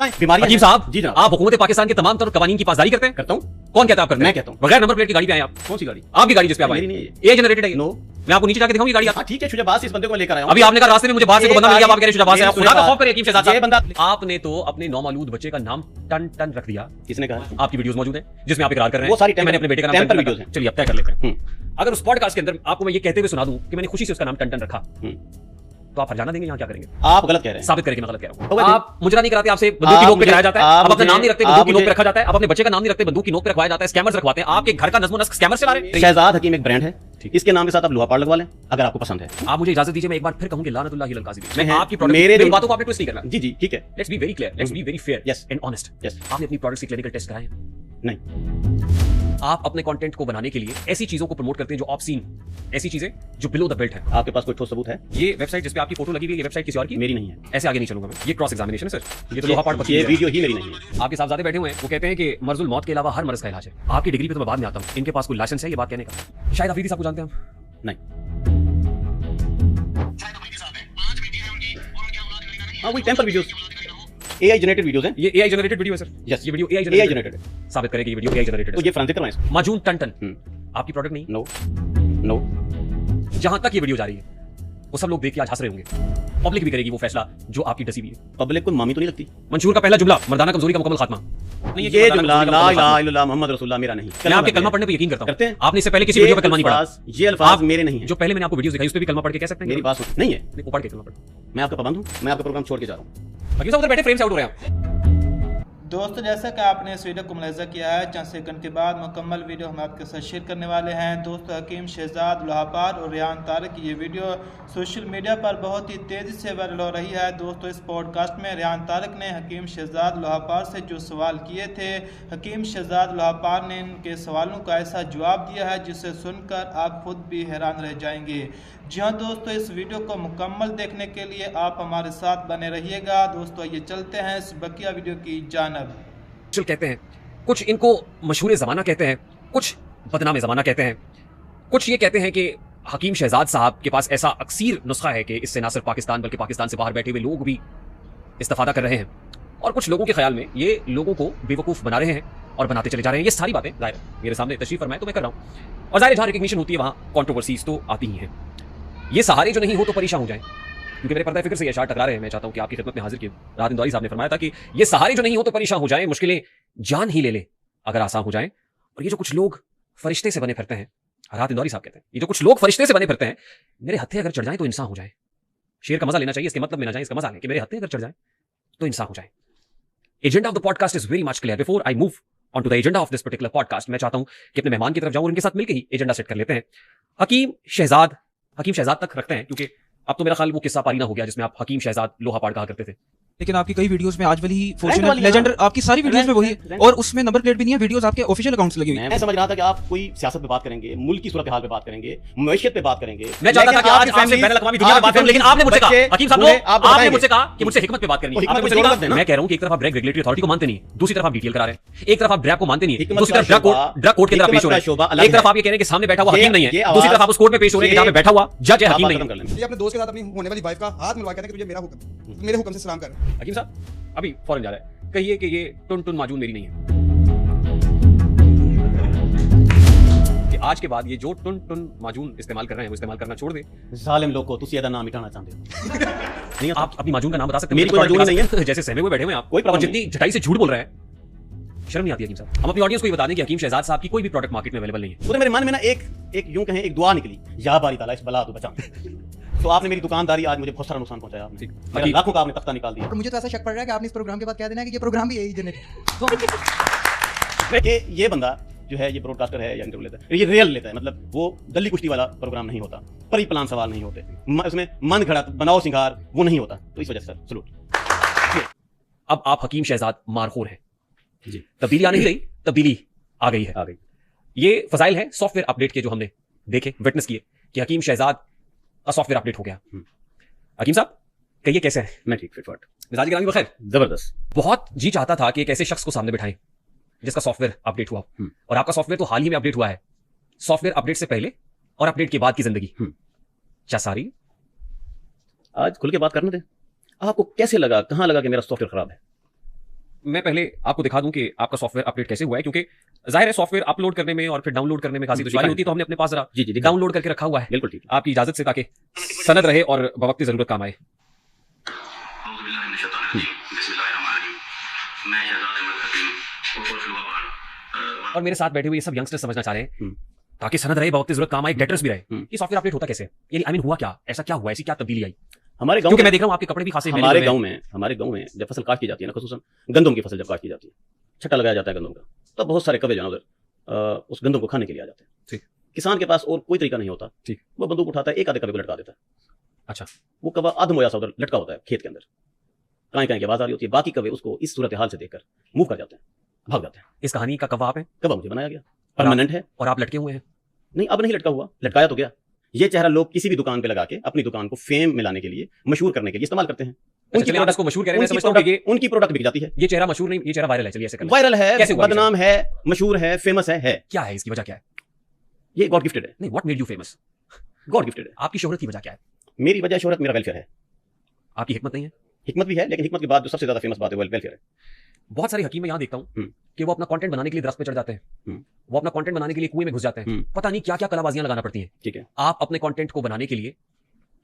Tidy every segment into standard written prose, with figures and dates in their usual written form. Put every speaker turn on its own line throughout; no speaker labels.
बीमारी
हकीम साहब
जी जनाब,
आप हुकूमत पाकिस्तान के तमाम तरह कवानीन की पासदारी करते हैं?
करता हूँ।
कौन कहता है आप करते हैं?
मैं कहता हूँ।
बगैर नंबर प्लेट की गाड़ी पे आए आप?
कौन सी गाड़ी?
आपकी गाड़ी जिस पे आप आए?
मेरी नहीं है
ए जनरेटेड है ये?
नो।
मैं आपको नीचे जाके दिखाऊंगी गाड़ी।
हाँ ठीक है, शुजाबाज से इस बंदे को लेकर आया हूं।
अभी आपने कहा रास्ते में मुझे बाहर से कोई बंदा मिल गया, आप कह रहे शुजाबाज है। खुदा का खौफ करिए हकीम शहजाद
ये
साहब।
बंदा
आपने तो अपने नौमालूद बच्चे का नाम टन टन रख दिया।
किसने कहा?
आपकी वीडियोस मौजूद हैं जिसमें आप इकरार कर रहे हैं
वो सारी
कि मैंने अपने बेटे का नाम
टेम्पर
टन
वीडियोस
रखा।
हैं।
चलिए अब तय कर लेते हैं। अगर उस पॉडकास्ट के अंदर आपको मैं ये कहते हुए सुना दूं कि मैंने खुशी से उसका नाम टन टन रखा, तो आप हरजाना देंगे? यहाँ क्या करेंगे?
आप गलत कह रहे हैं।
साबित करें कि मैं गलत कह रहा
तो
हूँ।
वैसे-
आप मुजरा नहीं कराते, आपसे बंदूक की नोक पे कराया जाता है, आप अपना नाम नहीं रखते, बंदूक की नोक पे
मुझे-
रखा जाता है, आप अपने बच्चे का नाम नहीं रखते, बंदूक की नोक पे रखवाया जाता है, स्कैमर्स रखवाते हैं। आपके घर का नज़्म नस्क स्कैमर चला रहे हैं।
शहजाद हकीम एक ब्रांड है, इसके नाम के साथ आप लोहा पाड़ लगवा लें अगर आपको पसंद है।
आप मुझे इजाजत दीजिए, मैं एक बार फिर कहूंगी लानतुल्लाहि अलल काज़िबीन। मैं
मैं-
आपकी प्रोडक्ट
मेरे-
मेरी बातों को आपने ट्विस्ट नहीं करना।
जी जी ठीक है।
Let's be very clear, let's be very fair
Yes.
And honest.
Yes.
आपने अपनी प्रोडक्ट्स के क्लिनिकल टेस्ट कराए हैं?
नहीं,
आप अपने कंटेंट को बनाने के लिए ऐसी चीजों को प्रमोट करते हैं जो ऑब्सीन, ऐसी चीजें जो बिलो द बेल्ट है।
आपके पास कोई ठोस सबूत है?
ये वेबसाइट जिस पे आपकी फोटो लगी हुई है, ये वेबसाइट किसी और की?
मेरी नहीं है।
ऐसे आगे नहीं चलूंगा मैं। ये क्रॉस एग्जामिनेशन है सर, ये तो लोहा पाड़
ये वीडियो ही मेरी नहीं है।
आपके साहबजादे बैठे हुए हैं, वो कहते हैं कि मर्जुल मौत के अलावा हर मर्ज का इलाज है। आपकी डिग्री पे तो मैं बाद में आता हूँ, इनके पास कोई लाइसेंस है ये बात कहने का? शायद अफरीदी साहब को जानते हैं हम?
नहीं। हाँ वही temper videos, AI generated videos हैं।
ये एआई जनरेटेड वीडियो है सर।
Yes.
ये video AI
AI
generated
generated
है। साबित करें कि ये वीडियो एआई जनरेटेड
तो
है।
ये फोरेंसिक करवाएं इसको।
माजून टन टन आपकी प्रोडक्ट नहीं।
No no.
जहां तक ये वीडियो जा रही है वो सब लोग देख के आज हंस रहे होंगे। पब्लिक भी करेगी वो फैसला जो आपकी डसी हुई है।
पब्लिक को मामी तो नहीं लगती।
मंशूर का पहला जुमला मर्दाना कमजोरी का मुकम्मल खात्मा। नहीं,
ये
मर्दाना
जुमला
कमजोरी का
ला
मुकम्मल
इलाहा
खात्मा।
इल्लल्लाह मोहम्मद रसूलुल्लाह मेरा नहीं।
मैं आपके कलमा पढ़ने पे यकीन करता
करते
हूं।
हैं।
आपने इससे पहले किसी वीडियो पे कलमा नहीं पढ़ा।
ये अल्फाज मेरे नहीं है।
जो पहले मैंने आपको वीडियोस दिखाई उस पे भी कलमा पढ़ के कह सकते हैं?
मेरी बात सुन, नहीं है।
नहीं, वो पढ़ के कलमा पढ़।
मैं आपका पाबंद हूँ, मैं आपका प्रोग्राम छोड़ के जा रहा हूँ।
हकीम साहब उधर बैठे फ्रेम से आउट हो रहे हैं।
दोस्तों जैसा कि आपने इस वीडियो को मुलाहिजा किया है, चंद सेकंड के बाद मुकम्मल वीडियो हम आपके साथ शेयर करने वाले हैं। दोस्तों हकीम शहजाद लोहापार और रेहान तारक की ये वीडियो सोशल मीडिया पर बहुत ही तेज़ी से वायरल हो रही है। दोस्तों इस पॉडकास्ट में रेहान तारक ने हकीम शहजाद लोहापार से जो सवाल किए थे, हकीम शहजाद लोहापार ने इनके सवालों का ऐसा जवाब दिया है जिसे सुनकर आप खुद भी हैरान रह जाएंगे। जी हाँ दोस्तों, इस वीडियो को मुकम्मल देखने के लिए आप हमारे साथ बने रहिएगा। दोस्तों ये चलते हैं इस बकिया वीडियो की जानब।
कहते हैं कुछ इनको मशहूर ज़माना कहते हैं, कुछ बदनाम ज़माना कहते हैं, कुछ ये कहते हैं कि हकीम शहजाद साहब के पास ऐसा अक्सीर नुस्खा है कि इससे ना सिर्फ पाकिस्तान बल्कि पाकिस्तान से बाहर बैठे हुए लोग भी इस्तेफादा कर रहे हैं। और कुछ लोगों के ख्याल में ये लोगों को बेवकूफ़ बना रहे हैं और बनाते चले जा रहे हैं। ये सारी बातें ज़ाहिर मेरे सामने तशरीफ फरमाए तो मैं कर रहा हूँ। और ज़ाहिर जहाँ रिकग्निशन होती है वहाँ कॉन्ट्रोवर्सीज तो आती ही हैं। ये सहारे जो नहीं हो तो परेशान हो जाएं, क्योंकि मेरे पर्दा फिक्र से ये अशार टकरा रहे हैं। मैं चाहता हूँ कि आपकी खिदमत में हाजिर किए। राहत इंदौरी साहब ने फरमाया था कि ये सहारे जो नहीं हो तो परेशान हो जाएं, मुश्किलें जान ही ले ले अगर आसान हो जाएं। और ये जो कुछ लोग फरिश्ते से बने फिरते हैं, राहत इंदौरी साहब कहते हैं, ये जो कुछ लोग फरिश्ते से बने फिरते हैं, मेरे हत्थे अगर चढ़ जाए तो इंसान हो जाए। शेर का मजा लेना चाहिए, इसके मतलब में ना जाए, इसका मजा लें कि मेरे हत्थे अगर चढ़ जाए तो इंसान हो जाए। Agenda of the podcast is very much clear. Before I move on to the agenda of this particular podcast, मैं चाहता हूं कि अपने मेहमान की तरफ जाऊं और इनके साथ मिलकर ही एजेंडा सेट कर लेते हैं। हकीम शहजाद तक रखते हैं, क्योंकि अब तो मेरा ख्याल वो किस्सा पारी ना हो गया जिसमें आप हकीम शहजाद लोहापाड़ कहा करते थे।
लेकिन आपकी कई वीडियोस में आज वाली
रैंक
फॉर्च्यूनर
वाली,
लेजेंडर
हाँ।
आपकी सारी वीडियोस में वही है,
रैंक-
और उसमें नंबर प्लेट भी नहीं है। वीडियोस आपके ऑफिशियल अकाउंट से लगी हुई है।
मैं समझ रहा था कि आप कोई सियासत पे बात करेंगे, मुल्क की सूरत हाल पे बात करेंगे, मईशत पे बात करेंगे।
मैं चाहता था कि आज आपसे बैन अल-अक़वामी दुनिया में बात करूं, लेकिन आपने मुझसे कहा हकीम साहब आपने मुझसे कहा कि मुझसे हिकमत पे बात करनी है। आपने मुझे कहा, मैं कह रहा हूं कि एक तरफ आप ड्रग रेगुलेटरी अथॉरिटी को मानते नहीं, दूसरी तरफ आप डीटीएल करा रहे हैं। एक तरफ आप ड्रग को मानते नहीं, दूसरी तरफ ड्रग कोर्ट के अंदर पेश हो रहे हैं। एक तरफ आप ये कह रहे हैं कि सामने बैठा हुआ हकीम नहीं है, दूसरी तरफ आप उस कोर्ट में पेश हो रहे हैं कि जहां पे बैठा हुआ जज है, हकीम नहीं है।
ये अपने दोस्त के साथ अपनी होने वाली वाइफ का हाथ मिलवा के कहते हैं कि मुझे मेरा हुक्म, मेरे हुक्म से सलाम कर।
हकीम साहब अभी फौरन जा रहा है, कहिए कि ये टुन टुन माजून मेरी नहीं है, कि आज के बाद ये जो टुन टुन माजून इस्तेमाल कर रहे हैं वो इस्तेमाल करना छोड़ दे।
जालिम लोग को तुसी अदा नाम मिटाना चाहते हो। नहीं
आप अपनी माजून का नाम बता सकते हैं?
मेरी कोई माजून नहीं
है। जैसे सहमे हुए बैठे हुए हैं आप,
कोई
और
प्रॉब्लम
जितनी झटाई से झूठ बोल रहे हैं, शर्म नहीं आती हकीम साहब? हम अपनी ऑडियंस को ये बता दें कि हकीम शहजाद साहब की कोई भी प्रोडक्ट मार्केट में अवेलेबल नहीं है।
वो तो मेरे मन में ना एक यूं कहें एक दुआ निकली, या बारी ताला इस बला तो बचा। तो आपने मेरी दुकानदारी आज मुझे बहुत सारा नुकसान पहुंचाया आपने। मेरा लाखों का आपने तख्ता निकाल दिया।
और मुझे तो ऐसा शक पड़ रहा है कि आपने इस प्रोग्राम के बाद कह देना है कि ये प्रोग्राम भी यही जनरेट।
कि ये बंदा जो है ये ब्रॉडकास्टर है या इंटरव्यू लेता है, ये रियल लेता है, मतलब वो गली कुश्ती वाला प्रोग्राम नहीं होता, परी प्लान सवाल नहीं होते, उसमें मन घड़ा बनाओ सिंगार वो नहीं होता। तो इस वजह से सर सलूट।
अब आप हकीम शहजाद मारखोर हैं
जी।
तब्दीली आने ही रही, तब्दीली आ गई है।
आ गई।
ये फजाइल है सॉफ्टवेयर अपडेट के जो हमने देखे, विटनेस किए कि हकीम शहजाद का सॉफ्टवेयर अपडेट हो गया। हकीम साहब कहिए कैसे हैं?
मैं ठीक फिट
मिजाज गिरामी बखैर?
जबरदस्त।
बहुत जी चाहता था कि एक ऐसे शख्स को सामने बिठाएं जिसका सॉफ्टवेयर अपडेट हुआ, और आपका सॉफ्टवेयर तो हाल ही में अपडेट हुआ है। सॉफ्टवेयर अपडेट से पहले और अपडेट के बाद की जिंदगी क्या सारी?
आज खुल के बात करने दे। आपको कैसे लगा, कहां लगा कि मेरा सॉफ्टवेयर खराब है?
मैं पहले आपको दिखा दूं कि आपका सॉफ्टवेयर अपडेट कैसे हुआ है, क्योंकि जाहिर है सॉफ्टवेयर अपलोड करने में और फिर डाउनलोड करने में काफी दुश्वारी होती है, तो हमने अपने पास जरा
जी जी
डाउनलोड करके रखा हुआ है,
बिल्कुल ठीक है।
आपकी इजाजत से, ताकि सनद रहे और बवक्त जरूरत काम आए। और मेरे साथ बैठे हुए ये सब यंगस्टर्स समझना चाह रहे हैं, ताकि सनद रहे, बवक्त जरूरत काम आए, डेटर्स भी रहे, ये सॉफ्टवेयर अपडेट होता कैसे है, यानी आई मीन हुआ क्या, ऐसा क्या हुआ, ऐसी क्या तब्दीली आई?
हमारे गांव
क्योंकि मैं देख रहा हूं आपके कपड़े भी खासे
हमारे गांव में जब फसल काट की जाती है ना, खुसूसन गंदम की फसल जब काट की जाती है, छट्टा लगाया जाता है गंदम का, तब बहुत सारे कौवे जानवर उस गंदम को खाने के लिए आ जाते हैं।
ठीक।
किसान के पास और कोई तरीका नहीं होता।
ठीक।
वो बंदूक उठाता है, एक आधे कौवे को लटका देता है।
अच्छा।
वो कौवा अधमोया सा उधर लटका होता है खेत के अंदर, काएं काएं की आवाज आ रही होती है, बाकी कौवे उसको इस सूरत हाल से देखकर मूव कर जाते हैं, भाग जाते हैं।
इस कहानी का कव्वा आप हैं
कौवा मुझे बनाया गया, परमानेंट है।
और आप लटके हुए हैं?
नहीं, अब नहीं लटका हुआ, लटकाया तो गया। ये चेहरा लोग किसी भी दुकान पे लगा के अपनी दुकान को फेम में लाने के लिए, मशहूर करने के लिए इस्तेमाल करते हैं।
उनकी प्रोडक्ट को मशहूर करें, मैं समझता हूं कि
उनकी प्रोडक्ट बिक जाती है।
ये चेहरा मशहूर नहीं, ये चेहरा वायरल है, चलिए ऐसे कर लें।
वायरल है,
कैसे हुआ
बदनाम है, मशहूर है, फेमस है।
क्या है इसकी वजह, क्या है?
ये गॉड गिफ्टेड है।
नहीं, what made you famous?
God gifted है।
आपकी शोहरत की वजह क्या है?
मेरी वजह शोहरत मेरा वेलफेयर है।
आपकी हिकमत नहीं है?
हिकमत भी है, लेकिन हिकमत के बाद जो सबसे ज्यादा फेमस बात है वो वेलफेयर है।
बहुत सारे हकीम मैं यहाँ देखता हूँ कि वो अपना कंटेंट बनाने के लिए दरख्त पे चढ़ जाते हैं, वो अपना कंटेंट बनाने के लिए कुएं में घुस जाते हैं, पता नहीं क्या क्या कलाबाजियां लगाना पड़ती हैं।
ठीक है।
आप अपने कंटेंट को बनाने के लिए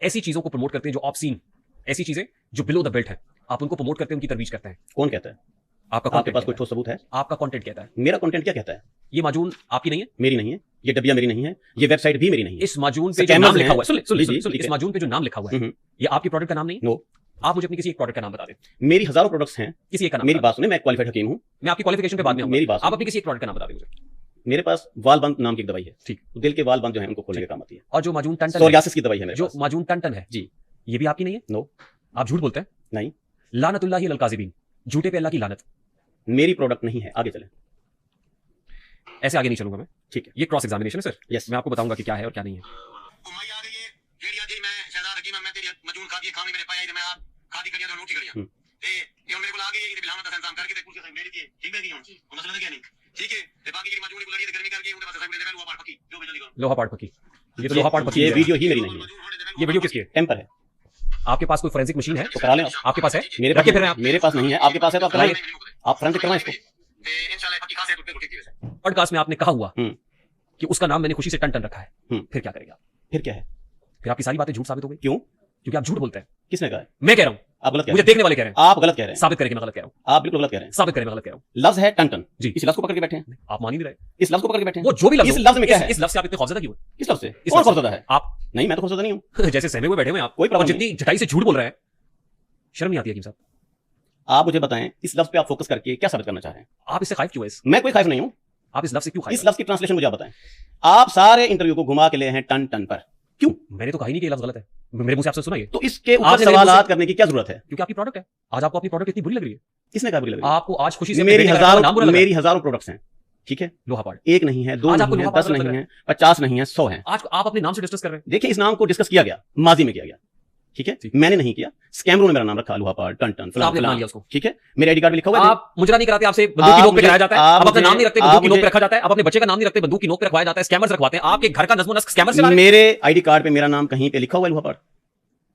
ऐसी चीजों को प्रमोट करते हैं जो ऑब्सीन, ऐसी चीजें जो बिलो द बेल्ट है, आप उनको प्रमोट करते हैं, उनकी तरवीज करते हैं।
कौन कहता है?
आपका
आपके पास कोई ठोस सबूत है?
आपका कंटेंट कहता है।
मेरा कंटेंट क्या कहता है?
ये माजून आपकी नहीं है?
मेरी नहीं है। ये डबिया मेरी नहीं है। ये वेबसाइट भी मेरी नहीं है।
इस माजून पे जो
Scammers
नाम लिखा
हैं।
हुआ है, सुन
जी,
ले,
ठीक
इस
है।
माजून पे जो नाम लिखा हुआ है, ये आपकी प्रोडक्ट का नाम नहीं है?
नो।
आप मुझे अपनी किसी एक प्रोडक्ट का नाम बता दें।
मेरी हजारों प्रोडक्ट्स हैं।
किसी एक का नाम
मेरी
बता
बात सुने, मैं क्वालिफाइड हकीम हूँ।
दें। मैं आपकी क्वालिफिकेशन पे बाद में आऊंगा।
मेरी बात
आप अपनी किसी एक प्रोडक्ट का नाम बता दें मुझे।
मेरे पास वाल बंद नाम की एक दवाई है।
ठीक।
दिल के वाल बंद जो है उनको खोलने के काम आती है।
और जो माजून टन टन है,
सोरियासिस की दवाई है मेरे
जो
पास।
माजून टन टन है,
जी।
ये भी आपकी नहीं है?
नो।
आप झूठ बोलते हैं?
नहीं।
लानतुल्लाहि अलल काज़िबीन, झूठे पे अल्लाह की लानत।
मेरी प्रोडक्ट नहीं है। आगे चलें।
ऐसे आगे नहीं चलूंगा मैं।
ठीक है।
ये क्रॉस एग्जामिनेशन है सर।
यस।
मैं आपको बताऊंगा कि क्या है और क्या नहीं है।
उम्मीद आ गई है ਜਿਹੜੀਆਂ ਜੀ ਮੈਂ ਸ਼ਹਿਜ਼ਾਦ ਹਕੀਮ ਮੈਂ ਤੇਰੀ ਮਜੂਨ ਖਾਦੀ ਖਾਣੀ ਮੇਰੇ ਪਾਇਆ ਤੇ ਮੈਂ ਆਪ ਖਾਦੀ ਕਰੀਆਂ ਤੇ ਰੋਟੀ ਕਰੀਆਂ ਤੇ ਇਹ ਹੁਣ ਮੇਰੇ ਕੋਲ ਆ ਗਈ ਇਹ ਬਿਲਾਵਤ ਦਾ ਇੰਤਜ਼ਾਮ ਕਰਕੇ ਤੇ ਕੁਰਸੀ ਮੇਰੀ ਦੀ ਠੀਕ ਹੈ ਜੀ ਹੁਣ ਮਸਲਾ ਤਾਂ क्या नहीं ठीक है ਤੇ ਬਾਕੀ ਜਿਹੜੀ ਮਜੂਨ ਦੀ ਬੁਲਾੜੀ ਤੇ ਗਰਮੀ ਕਰਕੇ ਉਹਦੇ ਪਾਸੇ ਮੇਰੇ ਲੋਹਾ ਪਾੜ ਪੱਕੀ ਜੋ ਬਿਜਲੀ ਕੋ
लोहा पाड़ पकी, ये तो लोहा पाड़ पकी
ये
है।
वीडियो ही मेरी नहीं है।
ये वीडियो किसकी है?
टेम्पर है।
आपके पास कोई फोरेंसिक मशीन है?
तो करा लें आप।
आपके पास है?
मेरे
रखे
पास
फिर आप।
मेरे पास नहीं है। आपके पास है तो आप कराइए। आप फोरेंसिक करवाएं इसको।
ਤੇ ਇਨਸ਼ਾਅੱਲਾ ਪੱਕੀ ਖਾਸੇ ਰੁਪਏ ਰੋਟੀ ਦੀ ਵੈਸੇ
पॉडकास्ट में आपने कहा हुआ कि उसका नाम मैंने खुशी से टन टन रखा है, फिर क्या करेगा?
फिर क्या है?
फिर आपकी सारी बातें झूठ साबित हो गई।
क्यों?
क्योंकि आप झूठ बोलते हैं।
किसने कहा है?
मैं कह रहा हूं,
आप गलत कह
मुझे
रहे हैं।
देखने वाले कह रहे हैं।
आप गलत कह रहे हैं।
साबित करें कि मैं गलत कह रहा हूं,
आप बिल्कुल गलत कह रहे हैं।
साबित करें मैं गलत कह रहा हूं।
लफ्ज है टन टन।
जी।
इस लफ्ज को पकड़ के बैठे हैं।
आप मान ही नहीं रहे।
इस लफ्ज को पकड़ के बैठे हैं।
वो जो भी लफ्ज
इस
हो,
लफ्ज में क्या है?
इस लफ्ज से आप इतने खौफजदा क्यों हैं?
किस लफ्ज से?
इस
कौन
लफ्ज से।
खौफजदा है?
आप
नहीं, मैं तो खौफजदा नहीं हूँ।
जैसे सहमे हुए बैठे हुए हैं आप,
कोई
और
प्रॉब्लम
जितनी जटाई से झूठ बोल रहे हैं, शर्म नहीं आती है हकीम साहब?
आप मुझे बताएं, इस लफ्ज पे आप फोकस करके क्या साबित करना चाह रहे हैं?
आप इससे खाइफ क्यों है?
मैं कोई खाइफ नहीं हूँ।
आप इस लफ्ज से क्यों
इस
खाइफ?
लफ्ज की ट्रांसलेशन मुझे आप बताएं। आप सारे इंटरव्यू को घुमा के ले हैं टन टन पर। क्यों?
मैंने तो कहा ही नहीं कि ये लफ्ज गलत है, मेरे मुंह से आपसे सुनाइए।
तो इसके ऊपर
आपने मेरे
सवाल
मुंह से-
करने की क्या जरूरत है?
क्योंकि आपकी प्रोडक्ट है। आज आपको अपनी प्रोडक्ट इतनी बुरी लग रही है।
किसने कहा बुरी लग रही है?
आपको आज खुशी से
मेरी
नाम बुरा लग
मेरी
रहा है।
हजारों प्रोडक्ट्स हैं। ठीक है।
लोहा पाड़।
एक नहीं है, दो
आज आपको
नहीं है,
लोहा पाड़
10
लग
नहीं
रहा
है, 50 नहीं है, 100 हैं।
आज आप अपने नाम से डिस्कस कर रहे हैं।
देखिए, इस नाम को डिस्कस किया गया, माजी में किया गया। ठीक है। मैंने नहीं किया, स्कैमरों ने मेरा नाम रखा, लोहापाड़, टन टन, फलां
आपने बना
फलां।
लिया उसको।
ठीक है। मेरे आईडी कार्ड पे लिखा हुआ है।
आप मुजरा नहीं कराते, आपसे बंदूक की नोक पे
मुझे-
कराया जाता है।
आप
आप अपना
मुझे-
नाम नहीं रखते, बंदूक की
आप
नोक पे
मुझे-
रखा जाता है। आप अपने बच्चे का नाम नहीं रखते, बंदूक की नोक पे रखवाया जाता है। स्कैमर्स रखवाते हैं। आपके घर का नज़्म नस्क स्कैमर से
मेरे आईडी कार्ड पे मेरा नाम कहीं पे लिखा हुआ है लोहापाड़?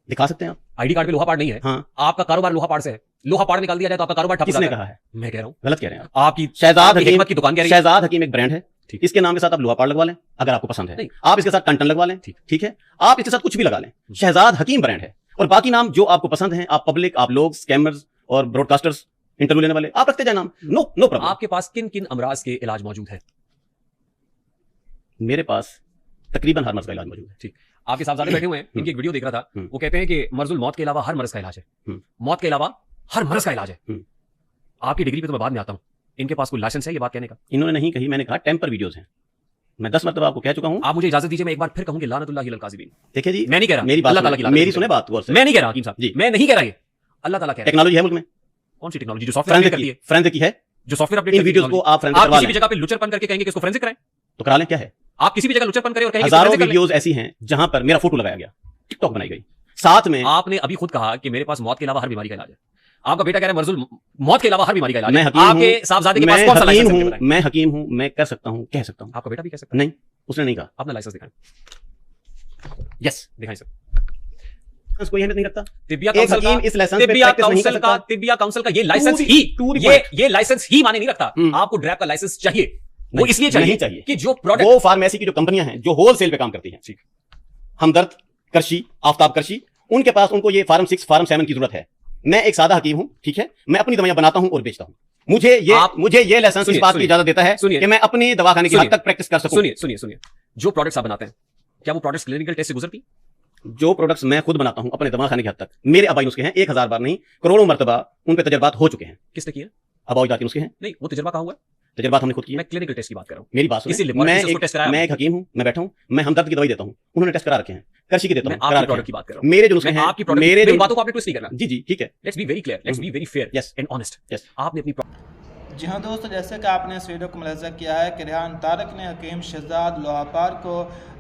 दिखा सकते हैं आप?
आईडी कार्ड पे लोहा पाड़ नहीं है।
हाँ।
आपका कारोबार लोहा पाड़ से है। लोहा पाड़ निकाल दिया जाए तो आपका कारोबार ठप हो
किसने
जाता
कहा है?
मैं कह रहा हूं,
गलत कह रहे हैं आप।
आपकी
शहजाद
आपकी
हकीम
हिकमत की दुकान कह रही है।
शहजाद हकीम एक ब्रांड है।
ठीक।
इसके नाम के साथ आप लोहापाड़ लगवा लें अगर आपको पसंद है।
नहीं।
आप इसके साथ टन टन लगवा लें।
ठीक।
ठीक है। आप इसके साथ कुछ भी लगा लें, शहजाद हकीम ब्रांड है। और बाकी नाम जो आपको पसंद है, आप पब्लिक, आप लोग, स्कैमर्स और ब्रॉडकास्टर्स, इंटरव्यू लेने वाले, आप रखते जाए नाम। No no problem.
आपके पास किन किन अमराज के इलाज मौजूद है?
मेरे पास तकरीबन हर मर्ज का इलाज मौजूद है।
ठीक। आपके साहबजादे बैठे हुए हैं, इनकी एक वीडियो देख रहा था, वो कहते हैं कि मर्जुल मौत के अलावा हर मर्ज का इलाज है। मौत के अलावा हर मर्ज का इलाज है। आपकी डिग्री पे तो मैं बाद में आता हूं। इनके पास कोई लाइसेंस है ये बात कहने का?
इन्होंने नहीं कही, मैंने कहा टेम्पर वीडियोस हैं। मैं 10 मरतबा आपको कह चुका हूं।
आप मुझे इजाजत दीजिए, मैं एक बार फिर कहूं कि लानतुल्लाहि अलल काज़िबीन।
देखिए जी,
मैं नहीं कह रहा,
मेरी बात
अल्लाह ताला की
सुने,
लानत
मेरी
है।
सुने बात गौर से।
मैं नहीं कह रहा हकीम साहब
जी।
मैं नहीं कह रहा, ये अल्लाह ताला कह रहा है।
टेक्नोलॉजी है मुल्क में।
कौन सी टेक्नोलॉजी? जो सॉफ्टवेयर अपडेट करती है,
फोरेंसिक की है।
जो सॉफ्टवेयर अपडेट
इन
करती है
वीडियोस को
technology।
आप फोरेंसिक
आप
करवा
किसी भी
लें
जगह पे लुचरपन करके कहेंगे कि इसको फोरेंसिक कराएं।
तो करा लें, क्या है?
आप किसी भी जगह लुचरपन करें और कहेंगे
हजारों
forensic कर लें।
वीडियोस ऐसी हैं जहां पर मेरा फोटो लगाया गया, टिकटॉक बनाई गई, साथ में
आपने अभी खुद कहा कि मेरे पास मौत के अलावा हर बीमारी का इलाज है। आपका बेटा कह रहा है मर्जुल मौत के अलावा हर बीमारी का इलाज
मैं
है।
हकीम हूं,
आपके साहबजादे के पास
मैं
कौन सा
हकीम
लाइसेंस है?
हूं,
बताएं।
मैं हकीम हूं, मैं कर सकता हूं, कह सकता हूं।
आपका बेटा भी कह सकता है।
नहीं, उसने नहीं कहा।
अपना लाइसेंस दिखाएं।
यस,
दिखाएं सर।
कोई अहमियत नहीं रखता।
तिब्बिया
एक
काउंसिल
हकीम इस लाइसेंस पे
तिब्बिया
practice नहीं कर
काउंसिल का
सकता।
तिब्बिया काउंसिल का ये लाइसेंस
To
ही
the
ये लाइसेंस ही माने नहीं रखता। आपको ड्रैग का लाइसेंस चाहिए, वो
नहीं,
इसलिए
नहीं
चाहिए
चाहिए।
कि जो प्रोडक्ट
वो फार्मेसी की जो कंपनियां हैं जो होलसेल पे काम करती हैं, ठीक, हमदर्द, करशी, आफ्ताब करशी, उनके पास उनको ये फार्म 6 फार्म 7 की जरूरत है। मैं एक सादा हकीम हूं, ठीक है, मैं अपनी दवाइयां बनाता हूं और बेचता हूं। मुझे ये लाइसेंस इस बात की इजाजत देता है कि मैं अपनी दवाखाने की हद तक प्रैक्टिस कर सकूं।
सुनिए जो प्रोडक्ट्स आप बनाते हैं, क्या वो प्रोडक्ट्स क्लिनिकल टेस्ट से गुजरती?
जो प्रोडक्ट्स मैं खुद बनाता हूं अपने दवाखाने की हद तक, मेरे आबाई नुस्खे हैं, 1000 बार नहीं करोड़ों मरतबा उन पे तजर्बात हो चुके हैं।
किसने किया?
आबाई जाती नुस्खे हैं,
नहीं, वो तजर्बा कहाँ हुआ है?
तजर्बात हमने खुद किया।
मैं क्लिनिकल टेस्ट की बात कर रहा हूँ।
मेरी बात
किसी
सुनिए,
laboratory से उसको टेस्ट कराया?
मैं एक हकीम हूं, मैं बैठा हूं, मैं हमदर्द की दवाई देता हूं, उन्होंने टेस्ट करा रखे हैं, करशी की देता
मैं
हूं, करा
आपकी
रखे
प्रोडक्ट की
हैं।
बात कर रहा हूँ।
मेरे जो नुस्खे
मैं
हैं,
आपकी प्रोडक्ट,
मेरे
मेरी
जो
बातों को आपने ट्विस्ट नहीं करना।
जी जी ठीक है,
let's be very clear, let's be very fair
Yes.
And honest.
Yes.
आपने अपनी
जी हाँ दोस्तों, जैसे कि आपने इस वीडियो को मुलाहिज़ा किया है कि रेहान तारक ने हकीम शहजाद लोहापार को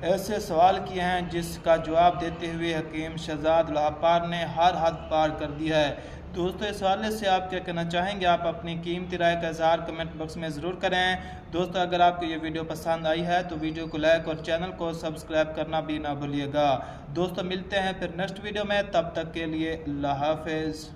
ऐसे सवाल किए हैं जिसका जवाब देते हुए हकीम शहजाद लोहापार ने हर हद पार कर दी है। दोस्तों, इस हवाले से आप क्या कहना चाहेंगे? आप अपनी कीमती राय का इज़हार कमेंट बॉक्स में ज़रूर करें। दोस्तों, अगर आपको ये वीडियो पसंद आई है तो वीडियो को लाइक और चैनल को सब्सक्राइब करना भी ना भूलिएगा। दोस्तों, मिलते हैं फिर नेक्स्ट वीडियो में, तब तक के लिए अल्लाह हाफिज़।